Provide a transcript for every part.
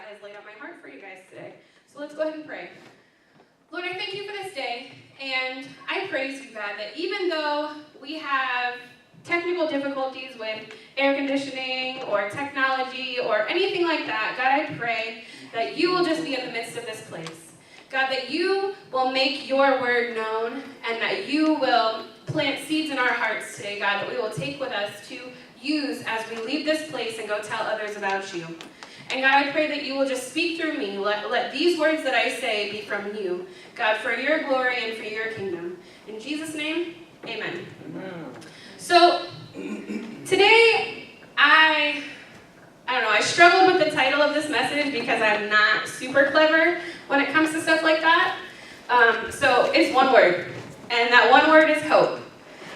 has laid on my heart for you guys today. So let's go ahead and pray. Lord, I thank you for this day, and I praise you, God, that even though we have technical difficulties with air conditioning or technology or anything like that, God, I pray that you will just be in the midst of this place. God, that you will make your word known and that you will plant seeds in our hearts today, God, that we will take with us to use as we leave this place and go tell others about you. And God, I pray that you will just speak through me. Let these words that I say be from you, God, for your glory and for your kingdom. In Jesus' name, amen. Amen. So, today, I struggled with the title of this message because I'm not super clever when it comes to stuff like that. So, it's one word, and that one word is hope.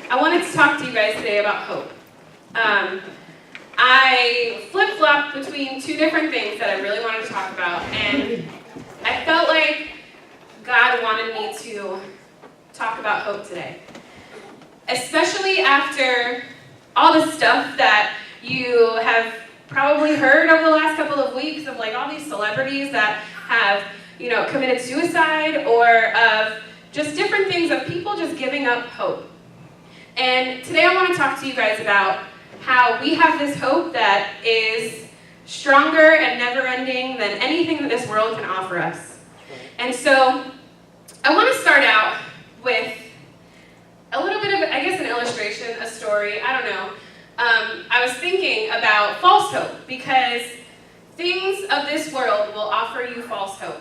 I wanted to talk to you guys today about hope. I flip-flopped between two different things that I really wanted to talk about, and I felt like God wanted me to talk about hope today. Especially after all the stuff that you have probably heard over the last couple of weeks of like all these celebrities that have, committed suicide, or of just different things of people just giving up hope. And today I want to talk to you guys about how we have this hope that is stronger and never-ending than anything that this world can offer us. And so I want to start out with a little bit of, an illustration, a story, I don't know. I was thinking about false hope, because things of this world will offer you false hope.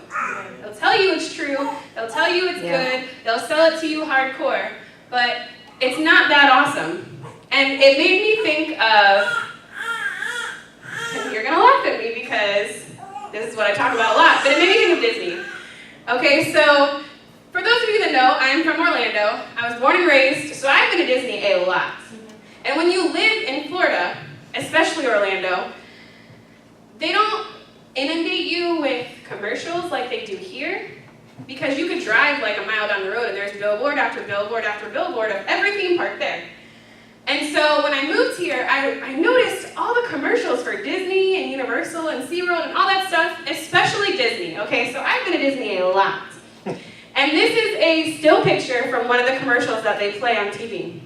They'll tell you it's true, they'll tell you it's good, they'll sell it to you hardcore, but it's not that awesome. And it made me think of, and you're going to laugh at me because this is what I talk about a lot, but it made me think of Disney. Okay, so for those of you that know, I'm from Orlando. I was born and raised, so I've been to Disney a lot. And when you live in Florida, especially Orlando, they don't inundate you with commercials like they do here, because you could drive like a mile down the road and there's billboard after billboard after billboard of every theme park there. And so when I moved here, I noticed all the commercials for Disney and Universal and SeaWorld and all that stuff, especially Disney. Okay, so I've been to Disney a lot. And this is a still picture from one of the commercials that they play on TV.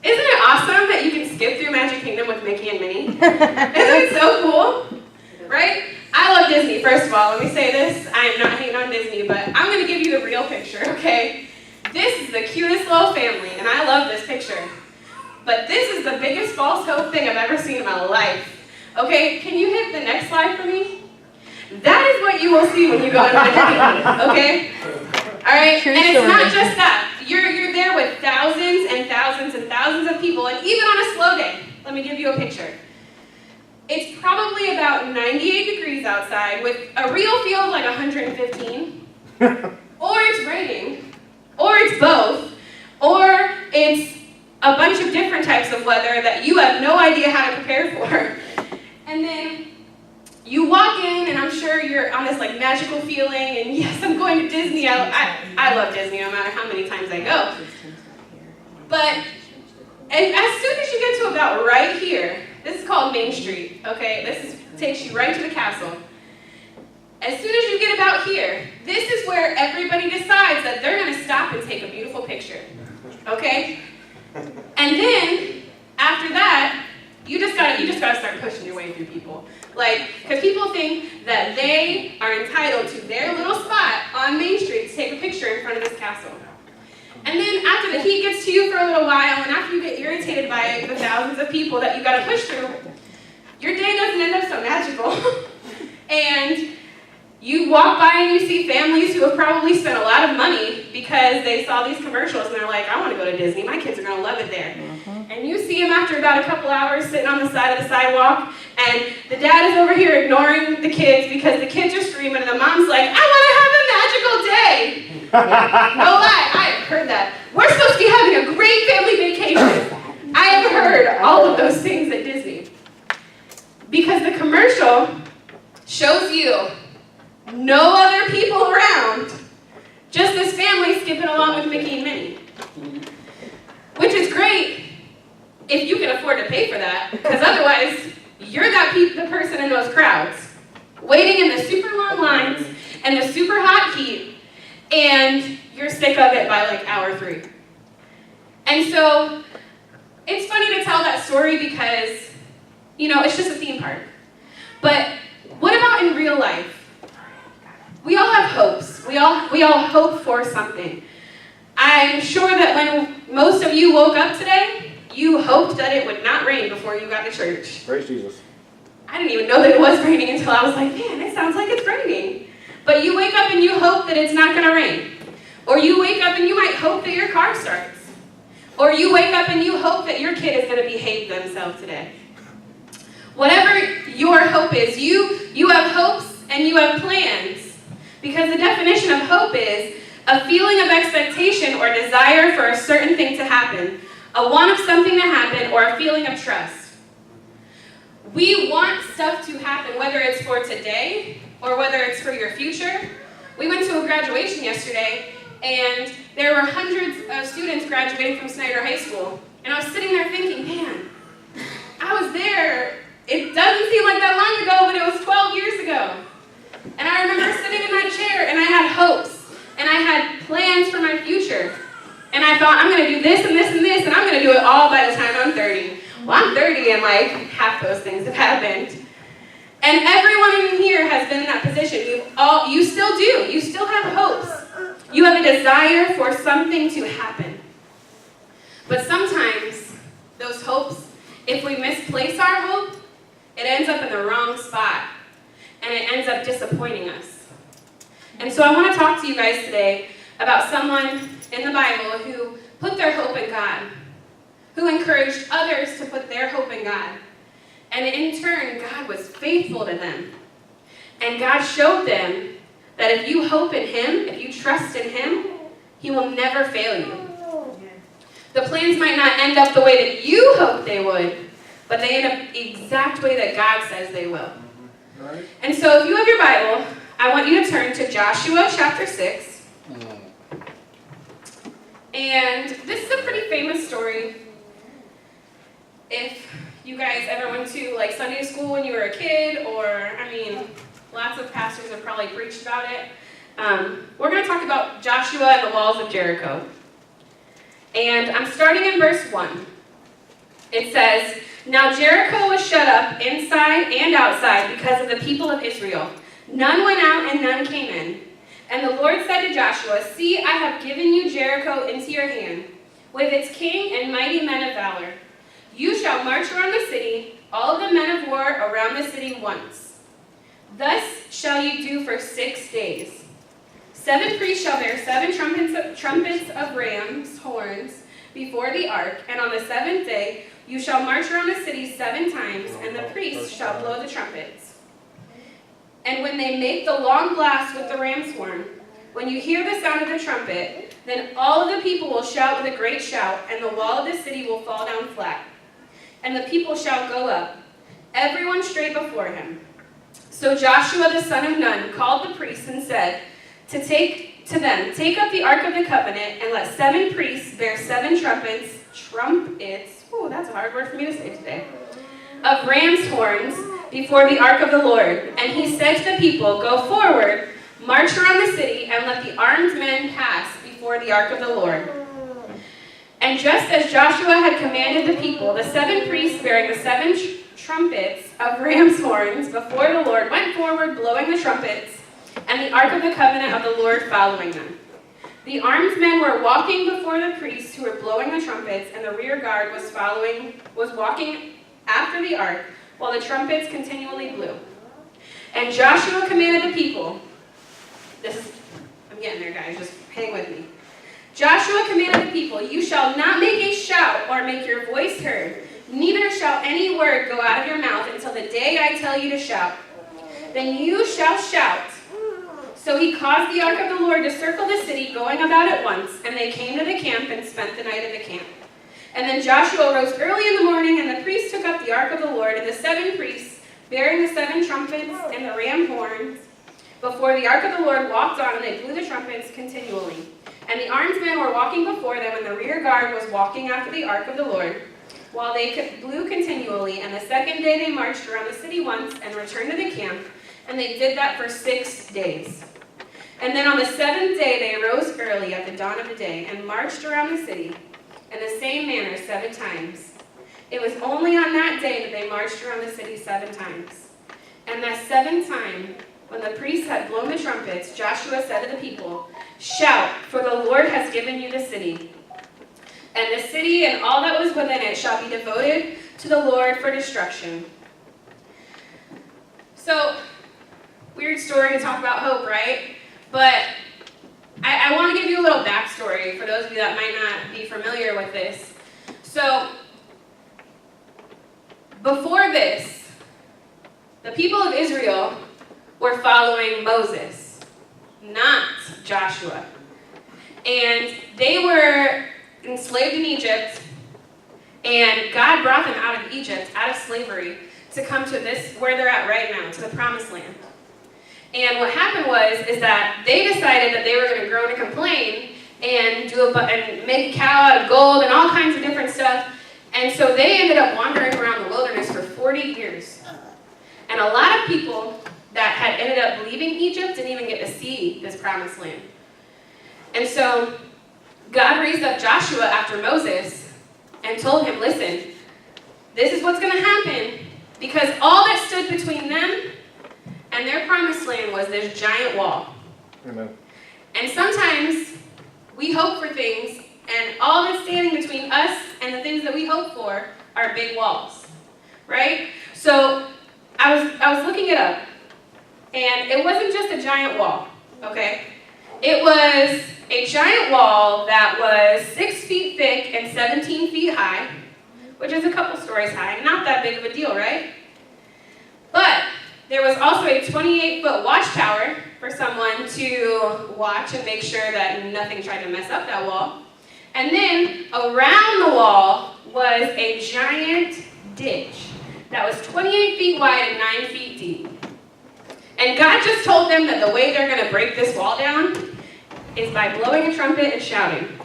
Isn't it awesome that you can skip through Magic Kingdom with Mickey and Minnie? Isn't it so cool? Right? I love Disney, first of all. Let me say this. I am not hating on Disney, but I'm going to give you the real picture, okay? This is the cutest little family, and I love this picture. But this is the biggest false hope thing I've ever seen in my life. Okay, can you hit the next slide for me? That is what you will see when you go to Magic Kingdom, okay? All right, and it's not just that. You're there with thousands and thousands and thousands of people, and even on a slow day, let me give you a picture. It's probably about 98 degrees outside with a real feel of like 115, or it's raining, or it's both, or it's a bunch of different types of weather that you have no idea how to prepare for. And then you walk in, and I'm sure you're on this like magical feeling, and yes, I'm going to Disney. I love Disney no matter how many times I go. But as soon as you get to about right here, this is called Main Street, okay? This takes you right to the castle. As soon as you get about here, this is where everybody decides that they're going to stop and take a beautiful picture, okay? And then, after that, you just gotta start pushing your way through people. Because people think that they are entitled to their little spot on Main Street to take a picture in front of this castle. And then after the heat gets to you for a little while, and after you get irritated by the thousands of people that you gotta push through, your day doesn't end up so magical. And you walk by and you see families who have probably spent a lot of money because they saw these commercials and they're like, I want to go to Disney, my kids are going to love it there. And you see them after about a couple hours sitting on the side of the sidewalk, and the dad is over here ignoring the kids because the kids are screaming, and the mom's like, I want to have a magical day. No lie, I have heard that. We're supposed to be having a great family vacation. I have heard all of those things at Disney. Because the commercial shows you no other people around, just this family skipping along with Mickey and Minnie. Which is great if you can afford to pay for that, because otherwise, you're the person in those crowds. waiting in the super long lines and the super hot heat, and you're sick of it by like hour 3. And so it's funny to tell that story because, it's just a theme park. But what about in real life? We all have hopes. We all hope for something. I'm sure that when most of you woke up today, you hoped that it would not rain before you got to church. Praise Jesus. I didn't even know that it was raining until I was like, man, it sounds like it's raining. But you wake up and you hope that it's not going to rain. Or you wake up and you might hope that your car starts. Or you wake up and you hope that your kid is going to behave themselves today. Whatever your hope is, you have hopes and you have plans. Because the definition of hope is a feeling of expectation or desire for a certain thing to happen, a want of something to happen, or a feeling of trust. We want stuff to happen, whether it's for today or whether it's for your future. We went to a graduation yesterday, and there were hundreds of students graduating from Snyder High School. And I was sitting there thinking, man, I was there. It doesn't seem like that long ago, but it was 12 years ago. And I remember sitting in that chair, and I had hopes, and I had plans for my future. And I thought, I'm going to do this and this and this, and I'm going to do it all by the time I'm 30. Well, I'm 30, and like half those things have happened. And everyone in here has been in that position. You still do. You still have hopes. You have a desire for something to happen. But sometimes, those hopes, if we misplace our hope, it ends up in the wrong spot. And it ends up disappointing us. And so I want to talk to you guys today about someone in the Bible who put their hope in God, who encouraged others to put their hope in God. And in turn, God was faithful to them. And God showed them that if you hope in Him, if you trust in Him, He will never fail you. The plans might not end up the way that you hope they would, but they end up the exact way that God says they will. Right. And so if you have your Bible, I want you to turn to Joshua chapter 6. And this is a pretty famous story. If you guys ever went to like Sunday school when you were a kid, or, lots of pastors have probably preached about it. We're going to talk about Joshua and the walls of Jericho. And I'm starting in verse 1. It says, "Now Jericho was shut up inside and outside because of the people of Israel. None went out and none came in. And the Lord said to Joshua, 'See, I have given you Jericho into your hand, with its king and mighty men of valor. You shall march around the city, all of the men of war around the city once. Thus shall you do for 6 days. 7 priests shall bear 7 trumpets of ram's horns before the ark, and on the 7th day you shall march around the city 7 times, and the priests shall blow the trumpets. And when they make the long blast with the ram's horn, when you hear the sound of the trumpet, then all of the people will shout with a great shout, and the wall of the city will fall down flat. And the people shall go up, everyone straight before him.' So Joshua the son of Nun called the priests and said to them, 'Take up the ark of the covenant, and let 7 priests bear 7 trumpets, ooh, that's a hard word for me to say today, of ram's horns before the ark of the Lord.' And he said to the people, 'Go forward, march around the city, and let the armed men pass before the ark of the Lord.' And just as Joshua had commanded the people, the 7 priests bearing the 7 trumpets of ram's horns before the Lord went forward, blowing the trumpets, and the ark of the covenant of the Lord following them. The armed men were walking before the priests who were blowing the trumpets, and the rear guard was walking after the ark, while the trumpets continually blew. And Joshua commanded the people," I'm getting there, guys, just hang with me. "Joshua commanded the people, 'You shall not make a shout or make your voice heard, neither shall any word go out of your mouth until the day I tell you to shout. Then you shall shout.' So he caused the ark of the Lord to circle the city, going about it once, and they came to the camp and spent the night in the camp. And then Joshua rose early in the morning, and the priests took up the ark of the Lord, and the 7 priests, bearing the 7 trumpets and the ram horns, before the ark of the Lord walked on, and they blew the trumpets continually. And the armed men were walking before them, and the rear guard was walking after the ark of the Lord, while they blew continually. And the 2nd day they marched around the city once, and returned to the camp. And they did that for 6 days. And then on the 7th day, they arose early at the dawn of the day and marched around the city in the same manner 7 times. It was only on that day that they marched around the city 7 times. And that 7th time, when the priests had blown the trumpets, Joshua said to the people, "Shout, for the Lord has given you the city. And the city and all that was within it shall be devoted to the Lord for destruction." So, weird story to talk about hope, right? But I want to give you a little backstory for those of you that might not be familiar with this. So, before this, the people of Israel were following Moses, not Joshua. And they were enslaved in Egypt, and God brought them out of Egypt, out of slavery, to come to this, where they're at right now, to the Promised Land. And what happened is that they decided that they were going to grow to complain and and make a cow out of gold and all kinds of different stuff. And so they ended up wandering around the wilderness for 40 years. And a lot of people that had ended up leaving Egypt didn't even get to see this Promised Land. And so God raised up Joshua after Moses and told him, "Listen, this is what's going to happen, because all that stood between them and their Promised Land was this giant wall." Amen. And sometimes we hope for things, and all that's standing between us and the things that we hope for are big walls, right? So I was looking it up, and it wasn't just a giant wall, okay? It was a giant wall that was 6 feet thick and 17 feet high, which is a couple stories high, not that big of a deal, right? But there was also a 28-foot watchtower for someone to watch and make sure that nothing tried to mess up that wall. And then around the wall was a giant ditch that was 28 feet wide and 9 feet deep. And God just told them that the way they're going to break this wall down is by blowing a trumpet and shouting.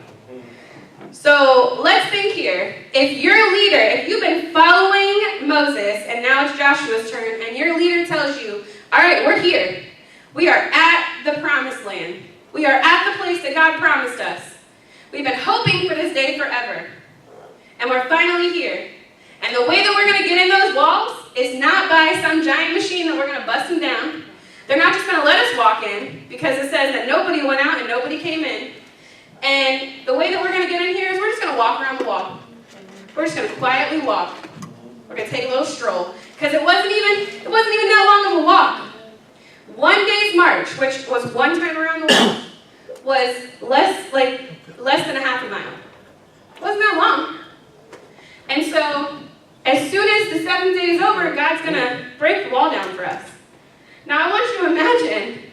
So let's think here. If you're a leader, if you've been following Moses and now it's Joshua's turn, and your leader tells you, "All right, we're here. We are at the Promised Land. We are at the place that God promised us. We've been hoping for this day forever. And we're finally here. And the way that we're going to get in those walls is not by some giant machine that we're going to bust them down. They're not just going to let us walk in, because it says that nobody went out and nobody came in. And the way that we're going to get in here is we're just going to walk around the wall. We're just going to quietly walk. We're going to take a little stroll. Because it wasn't even that long of a walk. 1 day's march, which was one time around the wall, was less than a half a mile. It wasn't that long. And so, as soon as the 7th day is over, God's going to break the wall down for us. Now, I want you to imagine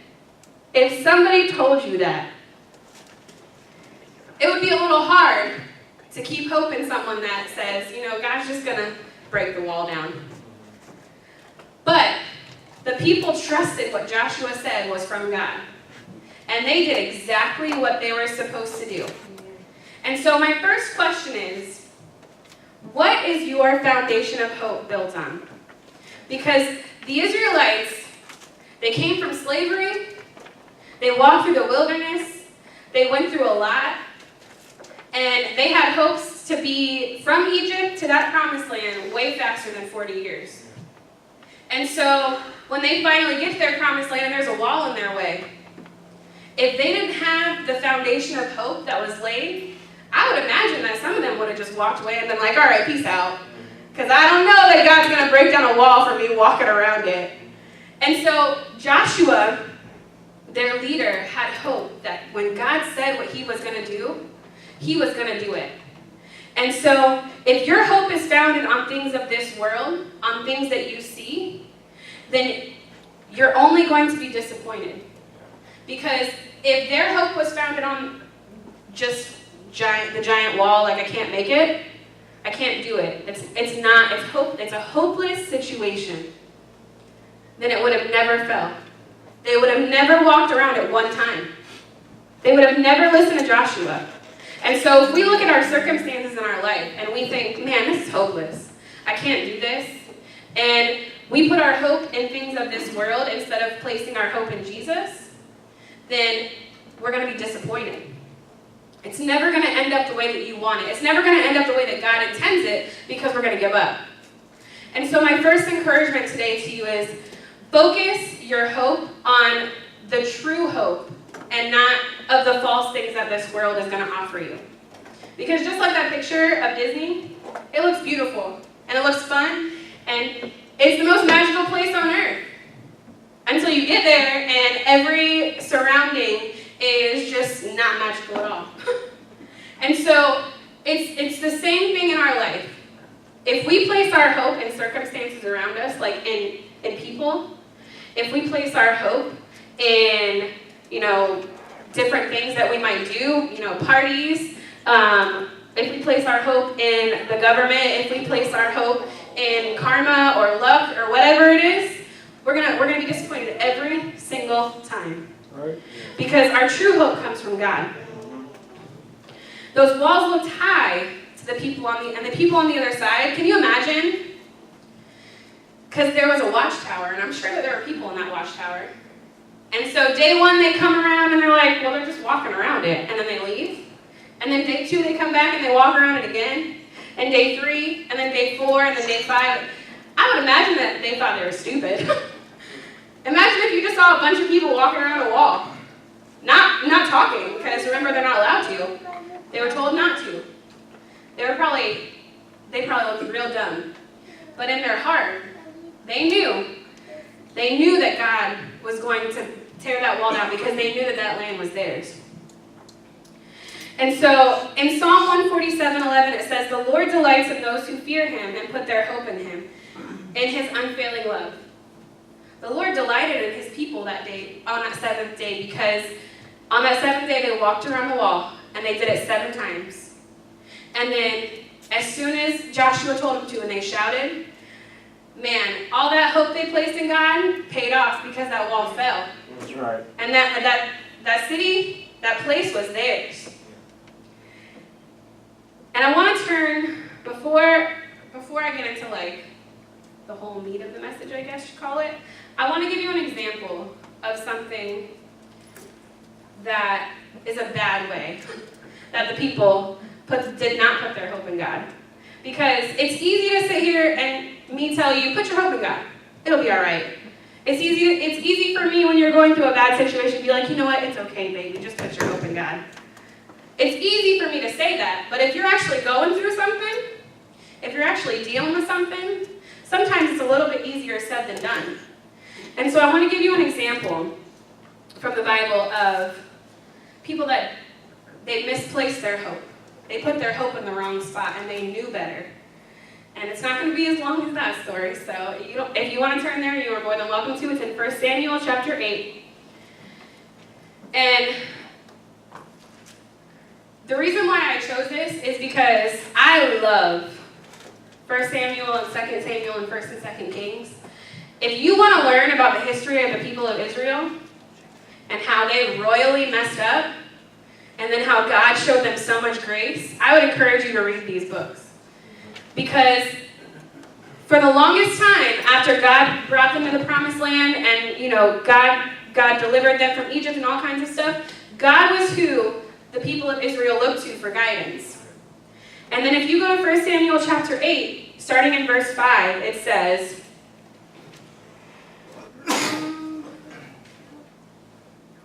if somebody told you that. It would be a little hard to keep hope in someone that says, God's just going to break the wall down. But the people trusted what Joshua said was from God. And they did exactly what they were supposed to do. And so my first question is, what is your foundation of hope built on? Because the Israelites, they came from slavery, they walked through the wilderness, they went through a lot, and they had hopes to be from Egypt to that Promised Land way faster than 40 years. And so when they finally get to their Promised Land and there's a wall in their way, if they didn't have the foundation of hope that was laid, I would imagine that some of them would have just walked away and been like, "All right, peace out. Because I don't know that God's going to break down a wall for me walking around it." And so Joshua, their leader, had hope that when God said what he was going to do, he was going to do it. And so if your hope is founded on things of this world, on things that you see, then you're only going to be disappointed. Because if their hope was founded on just the giant wall, like I can't make it, I can't do it, it's a hopeless situation, then it would have never fell. They would have never walked around at one time. They would have never listened to Joshua. And so if we look at our circumstances in our life and we think, "Man, this is hopeless. I can't do this." And we put our hope in things of this world instead of placing our hope in Jesus, then we're going to be disappointed. It's never going to end up the way that you want it. It's never going to end up the way that God intends it, because we're going to give up. And so my first encouragement today to you is focus your hope on the true hope and not of the false things that this world is going to offer you. Because just like that picture of Disney, it looks beautiful and it looks fun and it's the most magical place on earth. Until you get there and every surrounding is just not magical at all. And so it's the same thing in our life. If we place our hope in circumstances around us, like in people, if we place our hope in, different things that we might do, parties, if we place our hope in the government, if we place our hope in karma or luck or whatever it is, we're gonna be disappointed every single time. Right. Because our true hope comes from God. Those walls looked high to the people on the other side. Can you imagine? Because there was a watchtower, and I'm sure that there were people in that watchtower. And so day one, they come around, and they're like, well, they're just walking around it. And then they leave. And then day 2, they come back, and they walk around it again. And day 3, and then day 4, and then day 5. I would imagine that they thought they were stupid. Imagine if you just saw a bunch of people walking around a wall. Not talking, because remember, they're not allowed to. They were told not to. They probably looked real dumb. But in their heart, they knew that God was going to tear that wall down because they knew that that land was theirs. And so in Psalm 147:11 it says, "The Lord delights in those who fear him and put their hope in him, in his unfailing love." The Lord delighted in his people that day, on that 7th day, because on that 7th day they walked around the wall and they did it 7 times. And then as soon as Joshua told them to and they shouted, man, all that hope they placed in God paid off because that wall fell. That's right. And that city, that place was theirs. And I want to turn, before I get into the whole meat of the message, I guess you call it, I want to give you an example of something that is a bad way that the people did not put their hope in God. Because it's easy to sit here and me tell you, put your hope in God. It'll be all right. It's easy for me when you're going through a bad situation to be like, you know what, it's okay, baby, just put your hope in God. It's easy for me to say that, but if you're actually going through something, if you're actually dealing with something, sometimes it's a little bit easier said than done. And so I want to give you an example from the Bible of people that they misplaced their hope. They put their hope in the wrong spot and they knew better. And it's not going to be as long as that story, so if you want to turn there, you are more than welcome to. It's in 1 Samuel chapter 8. And the reason why I chose this is because I love 1 Samuel and 2 Samuel and 1 and 2 Kings. If you want to learn about the history of the people of Israel and how they royally messed up, and then how God showed them so much grace, I would encourage you to read these books. Because for the longest time, after God brought them to the promised land and, God delivered them from Egypt and all kinds of stuff, God was who the people of Israel looked to for guidance. And then if you go to 1 Samuel chapter 8, starting in verse 5, it says,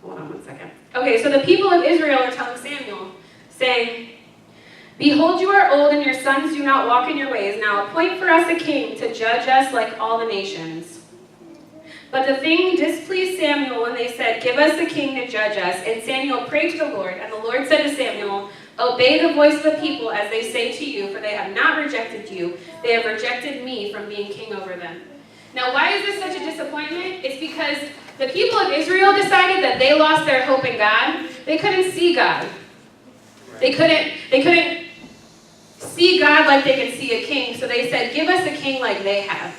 hold on one second. Okay, so the people of Israel are telling Samuel, saying, "Behold, you are old, and your sons do not walk in your ways. Now appoint for us a king to judge us like all the nations." But the thing displeased Samuel when they said, "Give us a king to judge us." And Samuel prayed to the Lord, and the Lord said to Samuel, "Obey the voice of the people as they say to you, for they have not rejected you. They have rejected me from being king over them." Now, why is this such a disappointment? It's because the people of Israel decided that they lost their hope in God. They couldn't see God. They couldn't see God like they could see a king, so they said, "Give us a king like they have."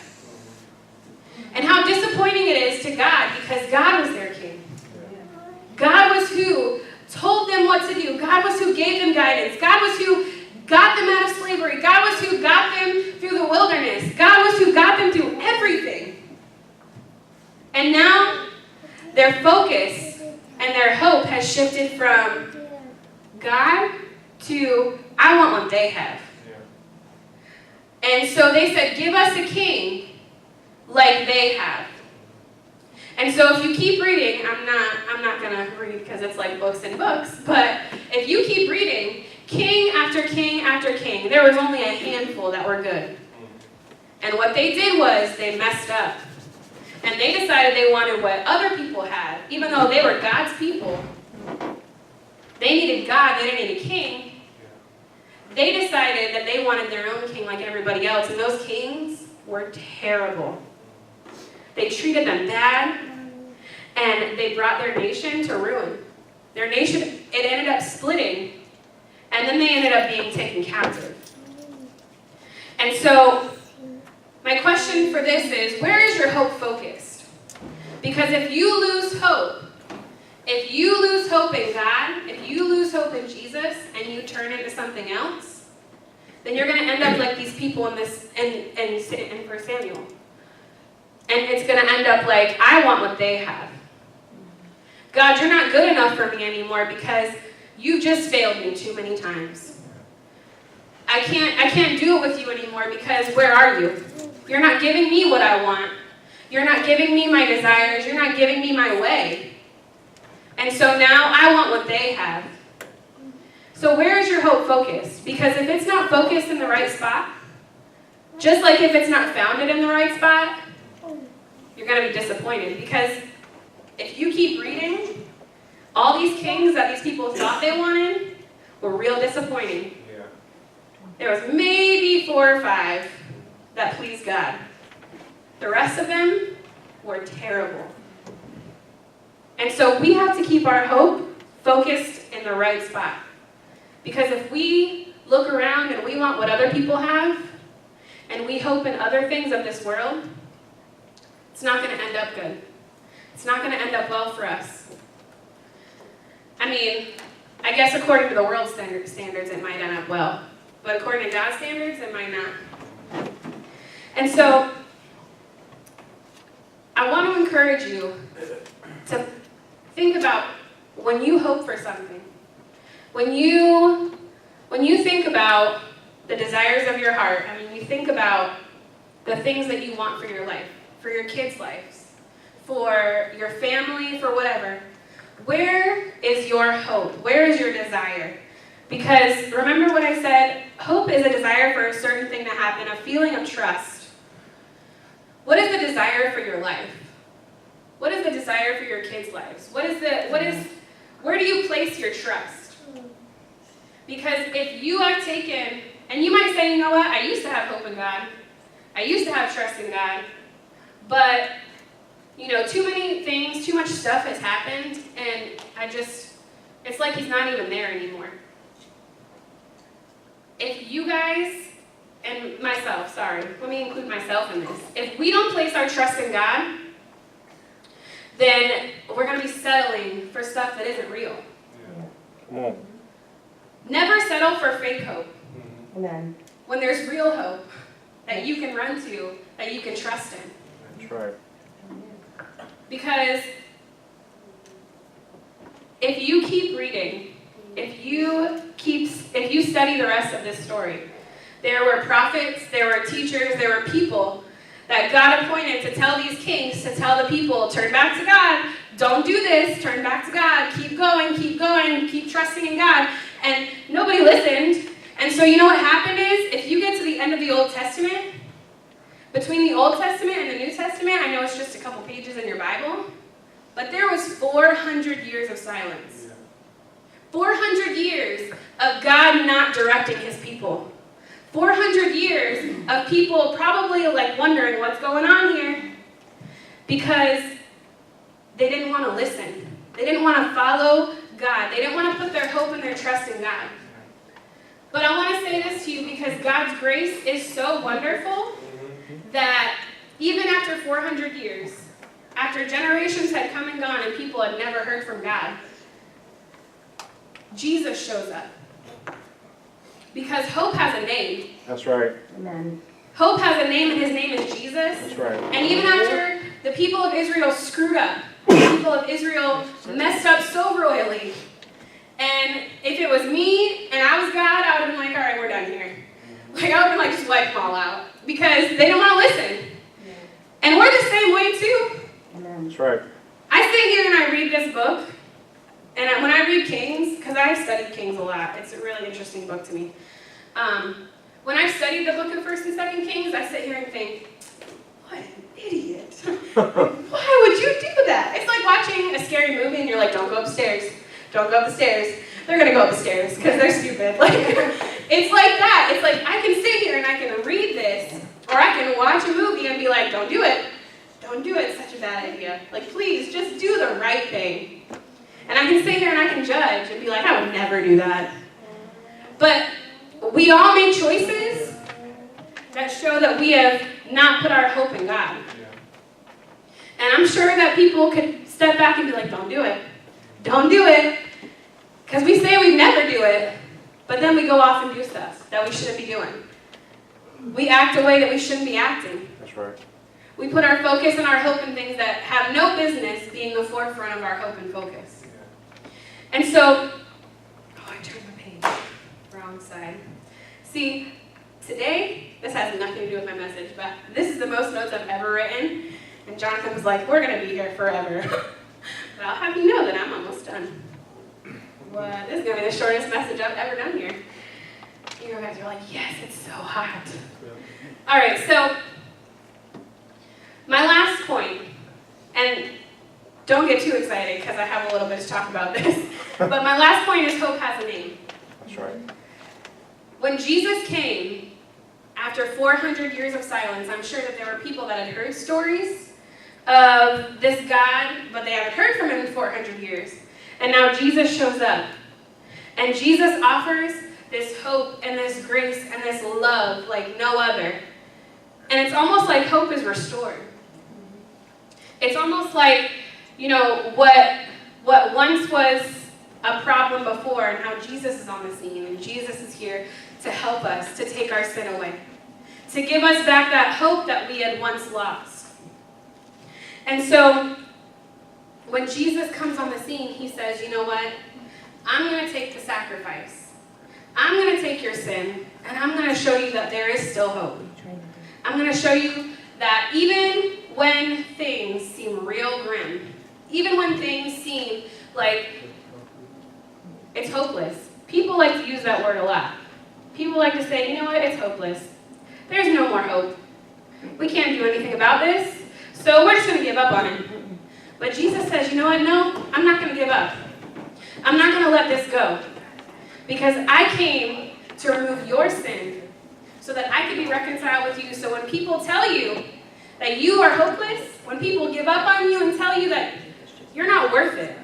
And how disappointing it is to God, because God was their king. God was who told them what to do. God was who gave them guidance. God was who got them out of slavery. God was who got them through the wilderness. God was who got them through everything. their focus and their hope has shifted from God to, I want what they have. And so they said, give us a king like they have. And so if you keep reading, I'm not going to read because it's like books and books, but if you keep reading, king after king after king, there was only a handful that were good. And what they did was they messed up. And they decided they wanted what other people had, even though they were God's people. They needed God, they didn't need a king. They decided that they wanted their own king like everybody else, and those kings were terrible. They treated them bad, and they brought their nation to ruin. Their nation, it ended up splitting, and then they ended up being taken captive. And so, my question for this is, where is your hope focused? Because if you lose hope in God, if you lose hope in Jesus, and you turn into something else, then you're going to end up like these people in 1 Samuel. And it's going to end up like, I want what they have. God, you're not good enough for me anymore because you just failed me too many times. I can't do it with you anymore because where are you? You're not giving me what I want. You're not giving me my desires. You're not giving me my way. And so now I want what they have. So where is your hope focused? Because if it's not focused in the right spot, just like if it's not founded in the right spot, you're going to be disappointed. Because if you keep reading, all these kings that these people thought they wanted were real disappointing. Yeah. There was maybe 4 or 5 that pleased God. The rest of them were terrible. And so we have to keep our hope focused in the right spot. Because if we look around and we want what other people have, and we hope in other things of this world, it's not going to end up good. It's not going to end up well for us. I mean, I guess according to the world's standards, it might end up well. But according to God's standards, it might not. And so, I want to encourage you to think about when you hope for something. When you think about the desires of your heart, I mean, you think about the things that you want for your life, for your kids' lives, for your family, for whatever. Where is your hope? Where is your desire? Because remember what I said, hope is a desire for a certain thing to happen, a feeling of trust. What is the desire for your life? What is the desire for your kids' lives? Where do you place your trust? Because if you have taken, and you might say, you know what, I used to have hope in God. I used to have trust in God. But, too many things, too much stuff has happened, and it's like he's not even there anymore. If you guys, and myself, let me include myself in this. If we don't place our trust in God, then we're going to be settling for stuff that isn't real. Yeah. Come on. Never settle for fake hope. Amen. When there's real hope that you can run to, that you can trust in. That's right. Because if you keep reading, if you study the rest of this story, there were prophets, there were teachers, there were people that God appointed to tell these kings, to tell the people, turn back to God, don't do this, turn back to God, keep going, keep trusting in God. And nobody listened. And so you know what happened is, if you get to the end of the Old Testament, between the Old Testament and the New Testament, I know it's just a couple pages in your Bible, but there was 400 years of silence. 400 years of God not directing his people. 400 years of people probably wondering what's going on here because they didn't want to listen. They didn't want to follow God. They didn't want to put their hope and their trust in God. But I want to say this to you because God's grace is so wonderful that even after 400 years, after generations had come and gone and people had never heard from God, Jesus shows up. Because hope has a name. That's right. Amen. Hope has a name, and his name is Jesus. That's right. And even after the people of Israel screwed up. The people of Israel messed up so royally. And if it was me and I was God, I would have been like, all right, we're done here. Like, I would have been like, just wipe them all out. Because they don't want to listen. And we're the same way too. That's right. I sit here and I read this book. And when I read Kings, because I've studied Kings a lot, it's a really interesting book to me. When I've studied the book of 1st and 2nd Kings, I sit here and think, what an idiot. Why would you do that? It's like watching a scary movie and you're like, don't go upstairs. Don't go up the stairs. They're going to go up the stairs because they're stupid. Like, it's like that. It's like I can sit here and I can read this, or I can watch a movie and be like, don't do it. Don't do it. It's such a bad idea. Like, please, just do the right thing. And I can sit here and I can judge and be like, I would never do that. But we all make choices that show that we have not put our hope in God. And I'm sure that people could step back and be like, don't do it. Don't do it. Because we say we'd never do it, but then we go off and do stuff that we shouldn't be doing. We act a way that we shouldn't be acting. That's right. We put our focus and our hope in things that have no business being the forefront of our hope and focus. And so, I turned the page, wrong side. See, today, this has nothing to do with my message, but this is the most notes I've ever written. And Jonathan was like, we're going to be here forever. But I'll have you know that I'm almost done. What? This is going to be the shortest message I've ever done here. You guys are like, yes, it's so hot. All right, so my last point, and don't get too excited because I have a little bit to talk about this, but my last point is hope has a name. That's right. When Jesus came, after 400 years of silence, I'm sure that there were people that had heard stories of this God, but they haven't heard from him in 400 years. And now Jesus shows up. And Jesus offers this hope and this grace and this love like no other. And it's almost like hope is restored. It's almost like, what once was a problem before, and how Jesus is on the scene, and Jesus is here to help us, to take our sin away, to give us back that hope that we had once lost. And so, when Jesus comes on the scene, he says, you know what? I'm going to take the sacrifice. I'm going to take your sin, and I'm going to show you that there is still hope. I'm going to show you that even when things seem real grim, even when things seem like it's hopeless, people like to use that word a lot. People like to say, you know what, it's hopeless. There's no more hope. We can't do anything about this, so we're just going to give up on it. But Jesus says, you know what, no, I'm not going to give up. I'm not going to let this go. Because I came to remove your sin so that I could be reconciled with you. So when people tell you that you are hopeless, when people give up on you and tell you that you're not worth it,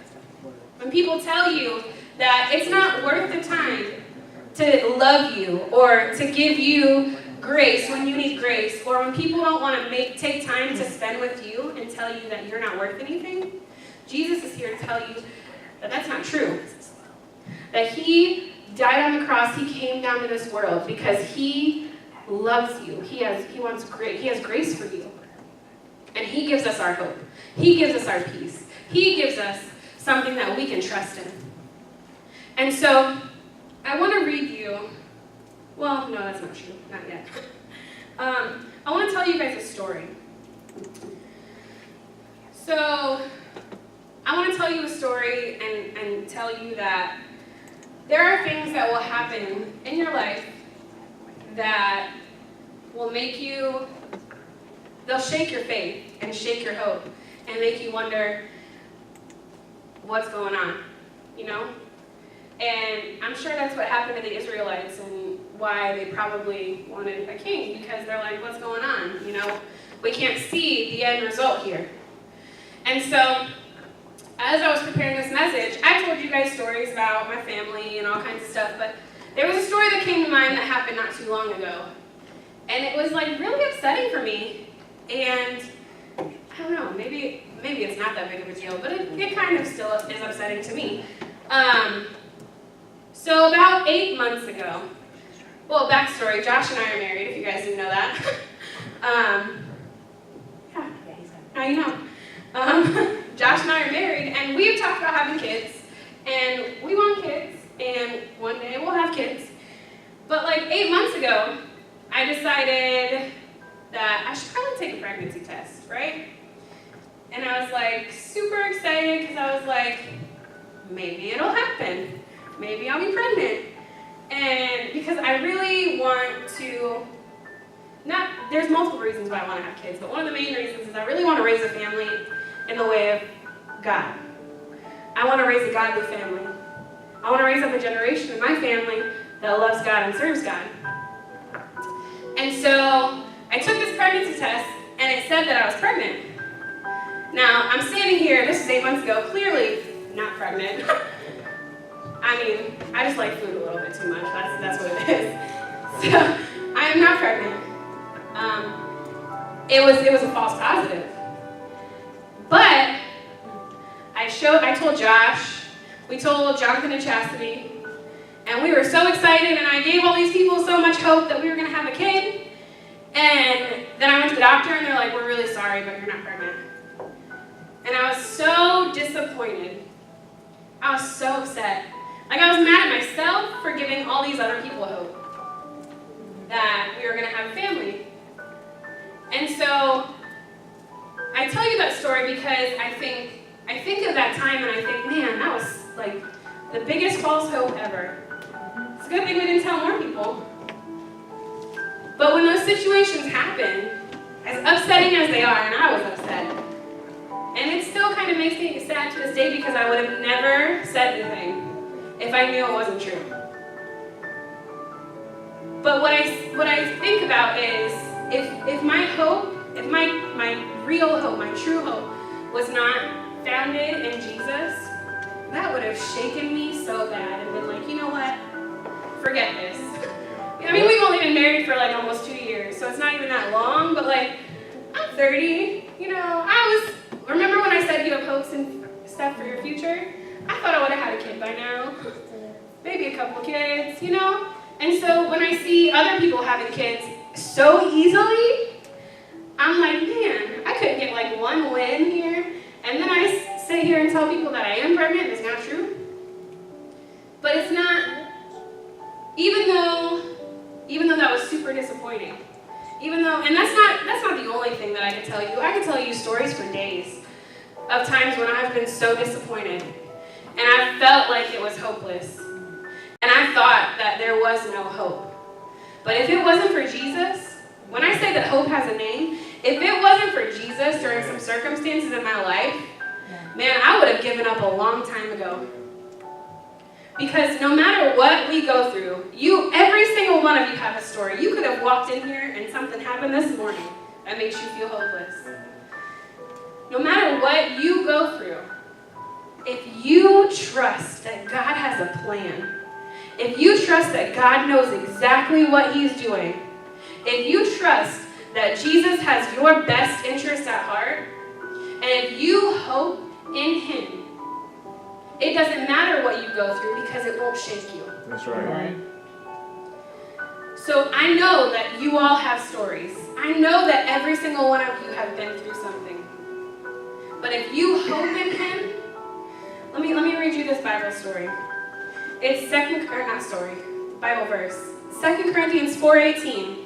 when people tell you that it's not worth the time to love you or to give you grace when you need grace, or when people don't want to take time to spend with you and tell you that you're not worth anything, Jesus is here to tell you that that's not true. That he died on the cross, he came down to this world because he loves you. He has grace for you. And he gives us our hope. He gives us our peace. He gives us something that we can trust in. And so, I want to read you, well, no, that's not true, not yet. I want to tell you guys a story. So, I want to tell you a story and tell you that there are things that will happen in your life that will make you, they'll shake your faith and shake your hope and make you wonder what's going on, you know? And I'm sure that's what happened to the Israelites and why they probably wanted a king, because they're like, what's going on? You know, we can't see the end result here. And so, as I was preparing this message, I told you guys stories about my family and all kinds of stuff, but there was a story that came to mind that happened not too long ago. And it was like really upsetting for me. And I don't know, maybe it's not that big of a deal, but it kind of still is upsetting to me. So about 8 months ago, well, backstory, Josh and I are married, if you guys didn't know that. Yeah, now you know. Josh and I are married, and we've talked about having kids, and we want kids, and one day we'll have kids. But like 8 months ago, I decided that I should probably take a pregnancy test, right? And I was like super excited because I was like, maybe it'll happen. Maybe I'll be pregnant. And because I really want to, there's multiple reasons why I want to have kids, but one of the main reasons is I really want to raise a family in the way of God. I want to raise a godly family. I want to raise up a generation in my family that loves God and serves God. And so I took this pregnancy test, and it said that I was pregnant. Now, I'm standing here, this was 8 months ago, clearly not pregnant. I mean, I just like food a little bit too much, that's what it is. So, I am not pregnant. It was a false positive. But, I told Josh, we told Jonathan and Chastity, and we were so excited, and I gave all these people so much hope that we were going to have a kid. And then I went to the doctor, and they're like, we're really sorry, but you're not pregnant. And I was so disappointed. I was so upset. Like, I was mad at myself for giving all these other people hope that we were going to have a family. And so, I tell you that story because I think of that time and I think, man, that was like the biggest false hope ever. It's a good thing we didn't tell more people. But when those situations happen, as upsetting as they are, and I was upset, and it still kind of makes me sad to this day because I would have never said anything if I knew it wasn't true. But what I think about is, if my hope, if my real hope, my true hope, was not founded in Jesus, that would have shaken me so bad and been like, you know what? Forget this. I mean, we've only been married for like almost 2 years, so it's not even that long, but like, I'm 30, you know, remember when I said you have hopes and stuff for your future? I thought I would have had a kid by now. Maybe a couple kids, you know? And so when I see other people having kids so easily, I'm like, man, I couldn't get like one win here. And then I sit here and tell people that I am pregnant, it's not true. But it's not, even though that was super disappointing, and that's not the only thing that I could tell you. I could tell you stories for days of times when I've been so disappointed, and I felt like it was hopeless, and I thought that there was no hope. But if it wasn't for Jesus, when I say that hope has a name, if it wasn't for Jesus during some circumstances in my life, man, I would have given up a long time ago. Because no matter what we go through, every single one of you have a story. You could have walked in here and something happened this morning that makes you feel hopeless. No matter what you go through, if you trust that God has a plan, if you trust that God knows exactly what He's doing, if you trust that Jesus has your best interest at heart, and if you hope in Him, it doesn't matter what you go through because it won't shake you. That's right. So I know that you all have stories. I know that every single one of you have been through something. But if you hope in Him, let me read you this Bible story. It's Bible verse. 2 Corinthians 4:18.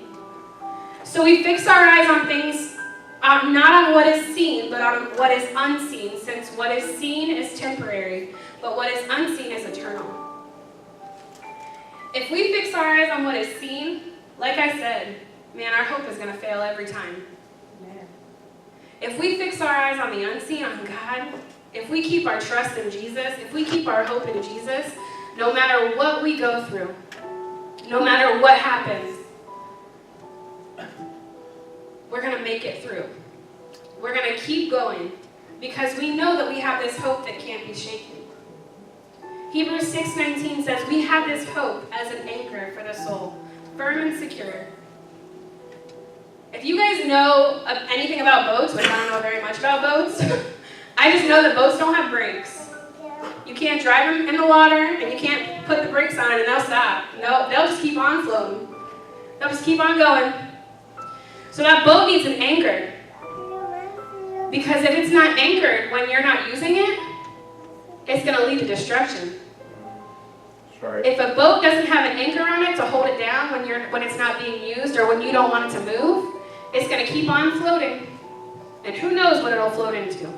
So we fix our eyes on things not on what is seen, but on what is unseen, since what is seen is temporary, but what is unseen is eternal. If we fix our eyes on what is seen, like I said, man, our hope is going to fail every time. If we fix our eyes on the unseen, on God, if we keep our trust in Jesus, if we keep our hope in Jesus, no matter what we go through, no matter what happens, we're going to make it through. We're going to keep going because we know that we have this hope that can't be shaken. Hebrews 6:19 says, we have this hope as an anchor for the soul, firm and secure. If you guys know anything about boats, which I don't know very much about boats, I just know that boats don't have brakes. You can't drive them in the water, and you can't put the brakes on and they'll stop. No, they'll just keep on floating. They'll just keep on going. So that boat needs an anchor. Because if it's not anchored when you're not using it, it's going to lead to destruction. That's right. If a boat doesn't have an anchor on it to hold it down when it's not being used or when you don't want it to move, it's going to keep on floating. And who knows what it'll float into.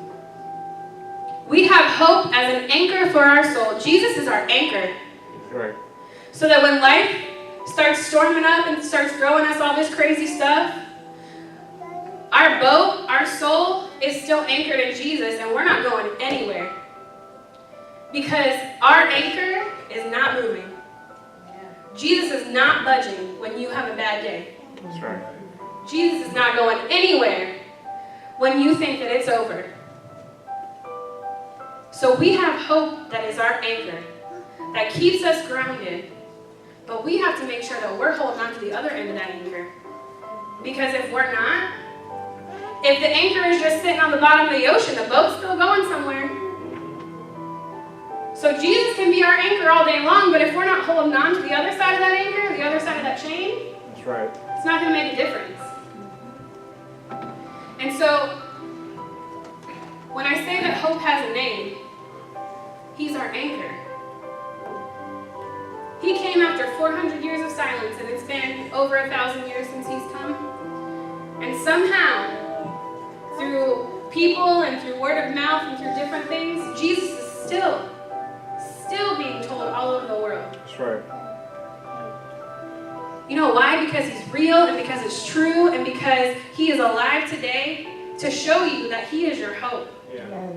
We have hope as an anchor for our soul. Jesus is our anchor. That's right. So that when life starts storming up and starts throwing us all this crazy stuff, our boat, our soul, is still anchored in Jesus, and we're not going anywhere. Because our anchor is not moving. Jesus is not budging when you have a bad day. That's right. Jesus is not going anywhere when you think that it's over. So we have hope that is our anchor, that keeps us grounded. But we have to make sure that we're holding on to the other end of that anchor. Because if we're not, if the anchor is just sitting on the bottom of the ocean, the boat's still going somewhere. So Jesus can be our anchor all day long, but if we're not holding on to the other side of that anchor, the other side of that chain, That's right. it's not going to make a difference. And so, when I say that hope has a name, he's our anchor. He came after 400 years of silence, and it's been over 1,000 years since he's come. And somehow, through people and through word of mouth and through different things, Jesus is still being told all over the world. That's right. You know why? Because he's real and because it's true and because he is alive today to show you that he is your hope. Yeah.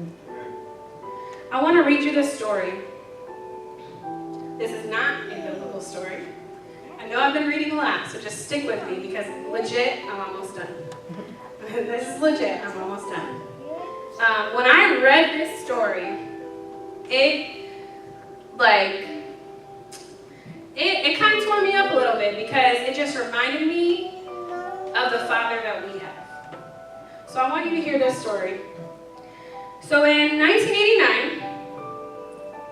I want to read you this story. This is not a biblical story. I know I've been reading a lot, so just stick with me because legit, I'm almost done. This is legit, I'm almost done. When I read this story, it kind of tore me up a little bit because it just reminded me of the Father that we have. So I want you to hear this story. So in 1989,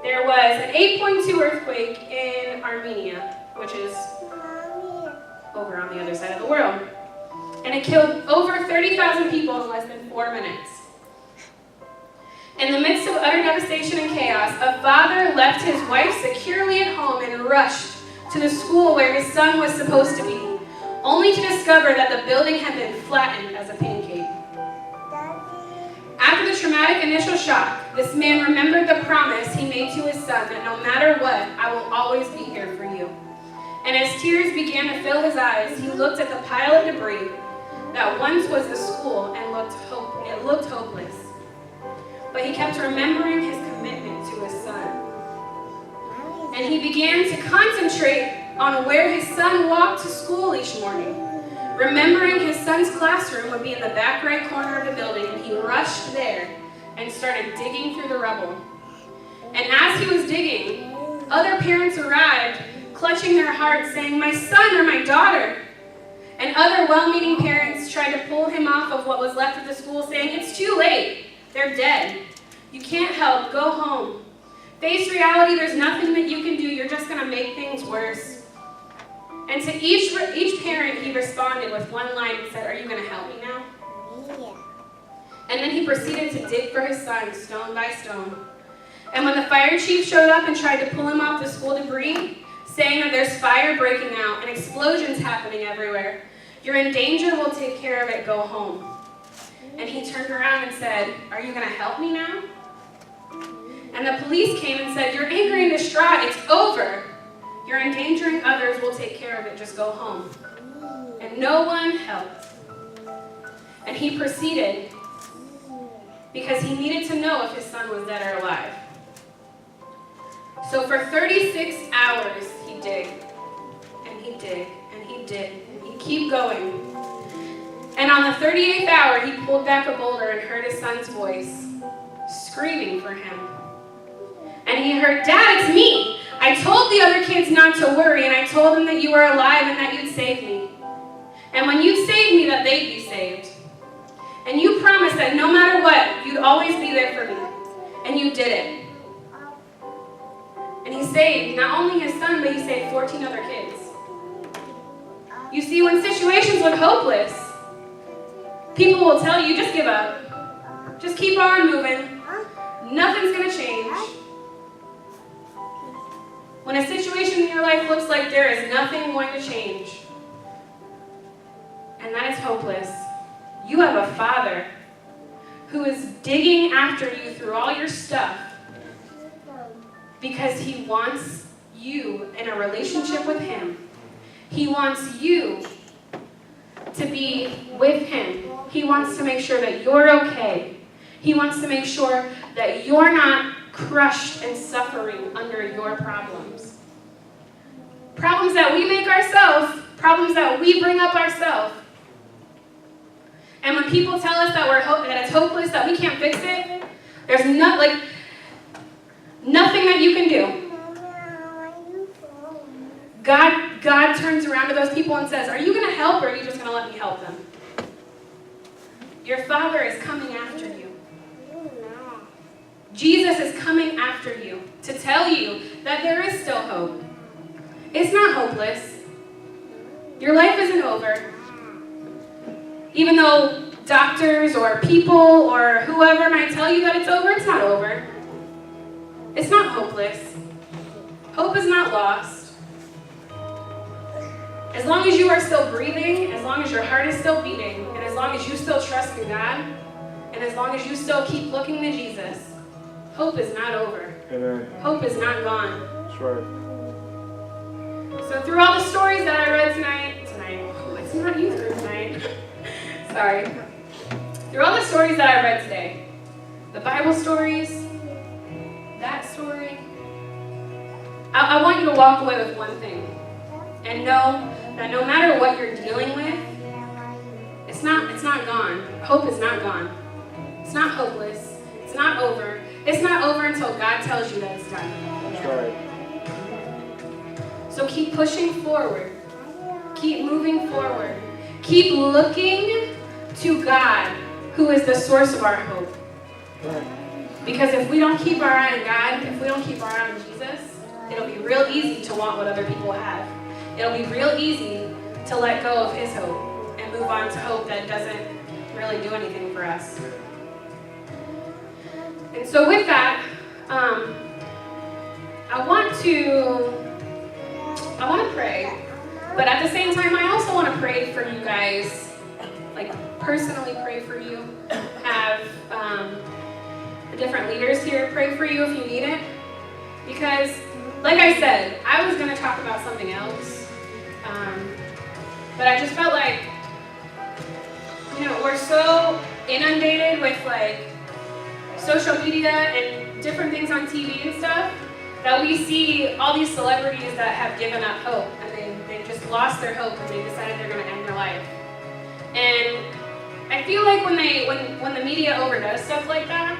there was an 8.2 earthquake in Armenia, which is over on the other side of the world. And it killed over 30,000 people in less than 4 minutes. In the midst of utter devastation and chaos, a father left his wife securely at home and rushed to the school where his son was supposed to be, only to discover that the building had been flattened as a pancake. After the traumatic initial shock, this man remembered the promise he made to his son that no matter what, I will always be here for you. And as tears began to fill his eyes, he looked at the pile of debris that once was the school and it looked hopeless. But he kept remembering his commitment to his son. And he began to concentrate on where his son walked to school each morning. Remembering his son's classroom would be in the back right corner of the building, and he rushed there and started digging through the rubble. And as he was digging, other parents arrived, clutching their hearts, saying, "My son or my daughter." And other well-meaning parents tried to pull him off of what was left of the school, saying, "It's too late. They're dead. You can't help. Go home. Face reality. There's nothing that you can do. You're just going to make things worse." And to each parent, he responded with one line and said, "Are you going to help me now?" Yeah. And then he proceeded to dig for his son, stone by stone. And when the fire chief showed up and tried to pull him off the school debris, saying that there's fire breaking out and explosions happening everywhere, "You're in danger. We'll take care of it. Go home." And he turned around and said, "Are you going to help me now?" And the police came and said, "You're angry and distraught. It's over. You're endangering others. We'll take care of it. Just go home." And no one helped. And he proceeded because he needed to know if his son was dead or alive. So for 36 hours, he digged, and he digged, and he did, and he'd keep going. And on the 38th hour, he pulled back a boulder and heard his son's voice screaming for him. And he heard, "Dad, it's me. I told the other kids not to worry, and I told them that you were alive and that you'd save me. And when you saved me, that they'd be saved. And you promised that no matter what, you'd always be there for me. And you did it." And he saved not only his son, but he saved 14 other kids. You see, when situations look hopeless, people will tell you, "Just give up. Just keep on moving. Nothing's going to change. When a situation in your life looks like there is nothing going to change, and that is hopeless, you have a Father who is digging after you through all your stuff because He wants you in a relationship with Him. He wants you to be with Him. He wants to make sure that you're okay. He wants to make sure that you're not crushed and suffering under your problems. Problems that we make ourselves, problems that we bring up ourselves. And when people tell us that that it's hopeless, that we can't fix it, there's nothing that you can do. God turns around to those people and says, are you going to help or are you just going to let me help them? Your Father is coming after you. Jesus is coming after you to tell you that there is still hope. It's not hopeless. Your life isn't over. Even though doctors or people or whoever might tell you that it's over, it's not over. It's not hopeless. Hope is not lost. As long as you are still breathing, as long as your heart is still beating, and as long as you still trust in God, and as long as you still keep looking to Jesus, hope is not over. Amen. Hope is not gone. That's right. So through all the stories that I read tonight, it's not you through tonight. Sorry. Through all the stories that I read today, the Bible stories, that story, I want you to walk away with one thing. And know that no matter what you're dealing with, it's not gone. Hope is not gone. It's not hopeless. It's not over. It's not over until God tells you that it's done. That's right. So keep pushing forward. Keep moving forward. Keep looking to God, who is the source of our hope. Right. Because if we don't keep our eye on God, if we don't keep our eye on Jesus, it'll be real easy to want what other people have. It'll be real easy to let go of His hope and move on to hope that doesn't really do anything for us. And so with that, I want to pray, but at the same time, I also want to pray for you guys, like personally pray for you, have the different leaders here pray for you if you need it, because like I said, I was going to talk about something else, but I just felt like, we're so inundated with like social media and different things on TV and stuff that we see all these celebrities that have given up hope and they've just lost their hope and they decided they're going to end their life. And I feel like when the media overdoes stuff like that,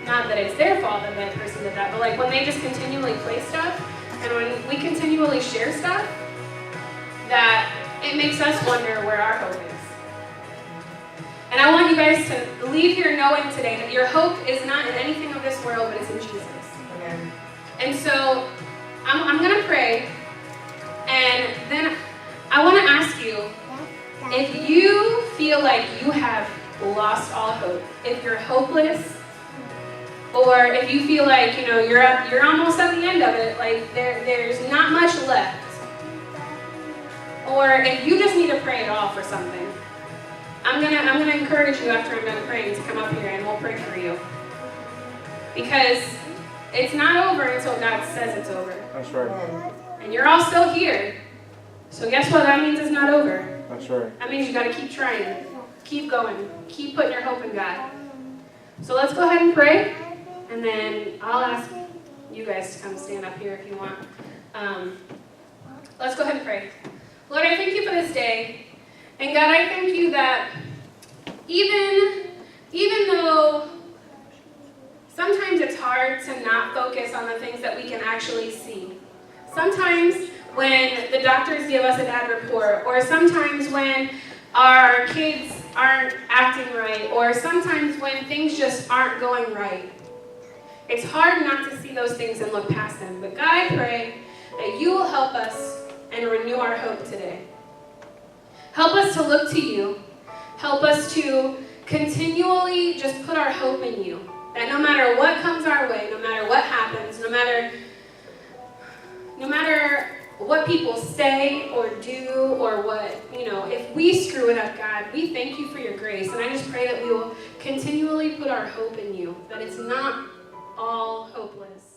not that it's their fault that that person did that, but like when they just continually play stuff and when we continually share stuff, that it makes us wonder where our hope is. And I want you guys to leave here knowing today that your hope is not in anything of this world, but it's in Jesus. Amen. And so I'm going to pray, and then I want to ask you, if you feel like you have lost all hope, if you're hopeless, or if you feel like you're almost at the end of it, like there's not much left, or if you just need to pray at all for something, I'm gonna encourage you after I'm done praying to come up here and we'll pray for you, because it's not over until God says it's over. That's right. And you're all still here, so guess what? That means it's not over. That's right. That means you got to keep trying, keep going, keep putting your hope in God. So let's go ahead and pray, and then I'll ask you guys to come stand up here if you want. Let's go ahead and pray. Lord, I thank you for this day. And God, I thank you that even though sometimes it's hard to not focus on the things that we can actually see. Sometimes when the doctors give us a bad report, or sometimes when our kids aren't acting right, or sometimes when things just aren't going right, it's hard not to see those things and look past them. But God, I pray that you will help us and renew our hope today. Help us to look to you. Help us to continually just put our hope in you. That no matter what comes our way, no matter what happens, no matter what people say or do or what, if we screw it up, God, we thank you for your grace. And I just pray that we will continually put our hope in you, that it's not all hopeless.